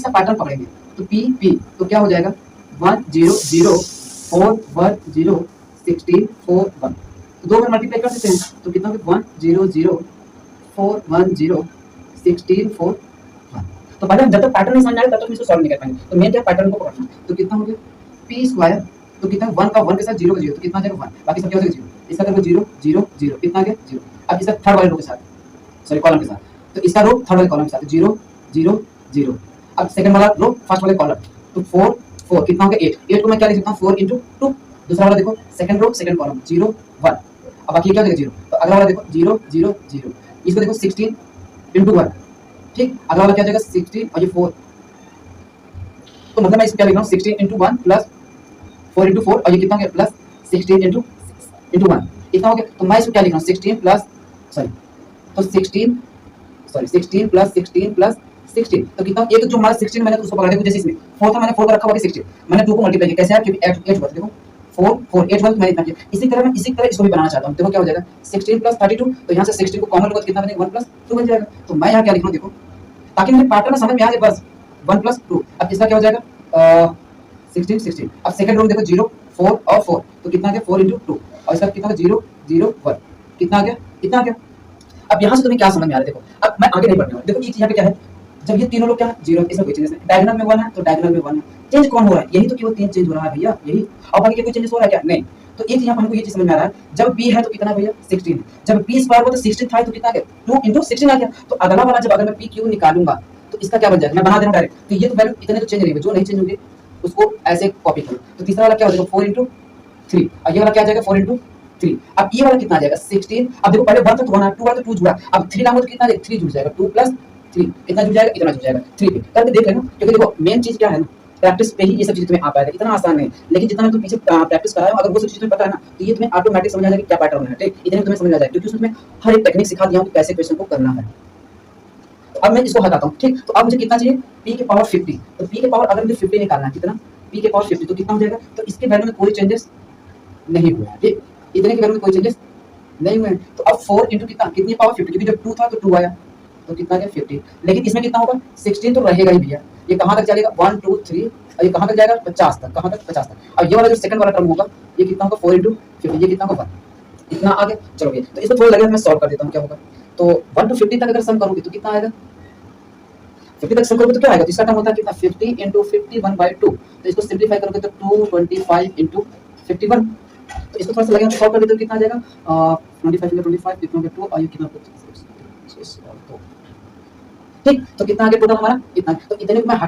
इसका पैटर्न पकड़ेंगे। तो पी पी तो क्या हो जाएगा 1 0 0 4 1 0 16 4 1। तो दो बार मल्टीप्लाई कर सकते हैं तो कितना होगा 1 0 0 4 1 0 16 4 1। तो पहले जब तक पैटर्न नहीं समझ आए तब तक हम इसको सॉल्व नहीं कर पाएंगे। तो मेन क्या पैटर्न को पकड़ना। तो कितना हो गया पी स्क्वायर तो कितना 1 का 1 के साथ 0 का 0 तो कितना आ जाएगा 1 बाकी सब क्या हो जाएगा 0 इसका करोगे 0 0 0 कितना आ गया 0। अब इसका थर्ड वाले रो के साथ सॉरी कॉलम के साथ तो इसका रो थर्ड वाले कॉलम के साथ 0 0 0। अब सेकंड वाला रो फर्स्ट वाले कॉलम तो 4 4 कितना हो गया 8 8 को मैं क्या लिख सकता हूँ 4 into 2। दूसरा वाला देखो सेकंड रो सेकंड कॉलम 0 1। अब बाकी क्या हो जाएगा 0 तो अगला वाला देखो 0 0 0। इसको देखो 16 into 1 ठीक। अगला वाला क्या हो जाएगा 16 और ये 4 तो मतलब मैं इसको क्या लिख रहा हूँ 16 into 1 प्लस 4 into 4 और ये कितना हो गया प्लस 16 into 1 इतना हो गया। तो मैं इसको क्या लिख रहा हूँ 16 प्लस सॉरी तो 16 प्लस 16 प्लस 16 तो कितना एक जो हमारा 16 मैंने तो उसको पकड़ लिया जैसे इसमें 4 था मैंने 4 का रखा हुआ 16 मैंने 2 को मल्टीप्लाई किया कैसे है क्योंकि 8 वर्थ देखो 4 4 8 वर्थ मैंने इतना किया। इसी तरह मैं इसी तरह इसको भी बनाना चाहता हूं। देखो क्या हो जाएगा 16 प्लस 32 तो यहां से 16 को कॉमन लो तो कितना बनेगा 1 प्लस 2 बन जाएगा। तो मैं यहां क्या लिख रहा हूं देखो ताकि मुझे पैटर्न समझ में आ जाए बस 1 प्लस 2। अब इसका क्या हो जाएगा 16 16। अब सेकंड रो में देखो 0 4 और 4 तो कितना आ गया 4 into 2 और इसका कितना 0 0 1 कितना आ गया इतना आ गया। अब यहाँ से तुम्हें क्या समझ में आ रहा है देखो अब मैं आगे नहीं बढ़ने वाला। देखो एक यहाँ पे क्या है जब ये तीनों लोग क्या है 0 इसमें कोई चेंजेस नहीं डायगोनल में 1 है तो डायगोनल में 1 है। चेंज कौन हो रहा है यही तो केवल 3 चेंज हो रहा है भैया यही और बाकी के कोई चेंजेस हो रहा है क्या नहीं। तो एक यहाँ पर हमको ये चीज समझ में आ रहा है जब p है तो कितना भैया 16 जब p स्क्वायर हुआ तो 16 था तो कितना आ गया 2 into 16 आ गया। तो अगला वाला जब अगर मैं p q निकालूंगा तो इसका क्या बन जाएगा मैं बना दे रहा हूं डायरेक्ट। तो ये तो वैल्यू इतने तो चेंज नहीं हुए जो नहीं चेंज होंगे उसको ऐसे कॉपी करो। तो तीसरा वाला क्या हो जाएगा 4 into 3 और ये वाला क्या आ जाएगा 4 into 3। अब ये वाला कितना आ जाएगा 16। अब देखो पहले 1 था तो 1 2 तो 2 जुड़ा अब 3 लाऊंगा तो कितना आ जाएगा 3 जुड़ जाएगा 2 प्लस 3 कितना जुड़ जाएगा इतना जुड़ जाएगा 3 पे करके देख लेना। क्योंकि देखो मेन चीज क्या है ना प्रैक्टिस पे ही ये सब चीजें तुम्हें आ पाएगा इतना आसान नहीं लेकिन जितना मैं तुम पीछे प्रैक्टिस कराया अगर वो सब चीजें तुम्हें पता है ना तो ये तुम्हें ऑटोमेटिक समझ आ जाएगा क्या पैटर्न है ठीक इतने तुम्हें समझ आ जाएगा क्योंकि उसमें हर एक टेक्निक सिखा दिया हूं कि कैसे क्वेश्चन को करना है। तो अब मैं इसको हटाता हूं ठीक। तो अब मुझे कितना चाहिए p के पावर 50 तो p के पावर अगर मुझे 50 निकालना है कितना p के पावर 50 तो कितना हो जाएगा। तो इसके वैल्यू में कोई चेंजेस नहीं हुआ है ठीक इतने के वैल्यू में कोई चेंजेस नहीं हुए। तो अब 4 into कितना कितनी पावर 50 क्योंकि जब 2 था तो 2 आया तो कितना गया 50 लेकिन इसमें कितना होगा 16 तो रहेगा ही भैया। ये कहां तक चलेगा 1 2 3 और ये कहां तक जाएगा 50 तक कहां तक 50 तक। अब ये वाला जो सेकंड वाला टर्म होगा ये कितना होगा 4 into 50 ये कितना होगा 1 इतना आ गया। चलो ये तो इसको थोड़ा लगेगा मैं सॉल्व कर देता हूं क्या होगा। तो 1 to 50 तक अगर सम करोगे तो कितना आएगा 50 तक सम करोगे तो क्या आएगा। तो इसका टर्म होता है कितना 50 into 51/2 तो इसको सिंपलीफाई करोगे तो 225 into 51 तो इसको थोड़ा सा लगेगा सॉल्व कर देते हो कितना आ जाएगा 25 into 25 कितना हो गया 2 और ये कितना ठीक। तो कितना आ गया टोटल हमारा इतना तो इतने को मैं हटा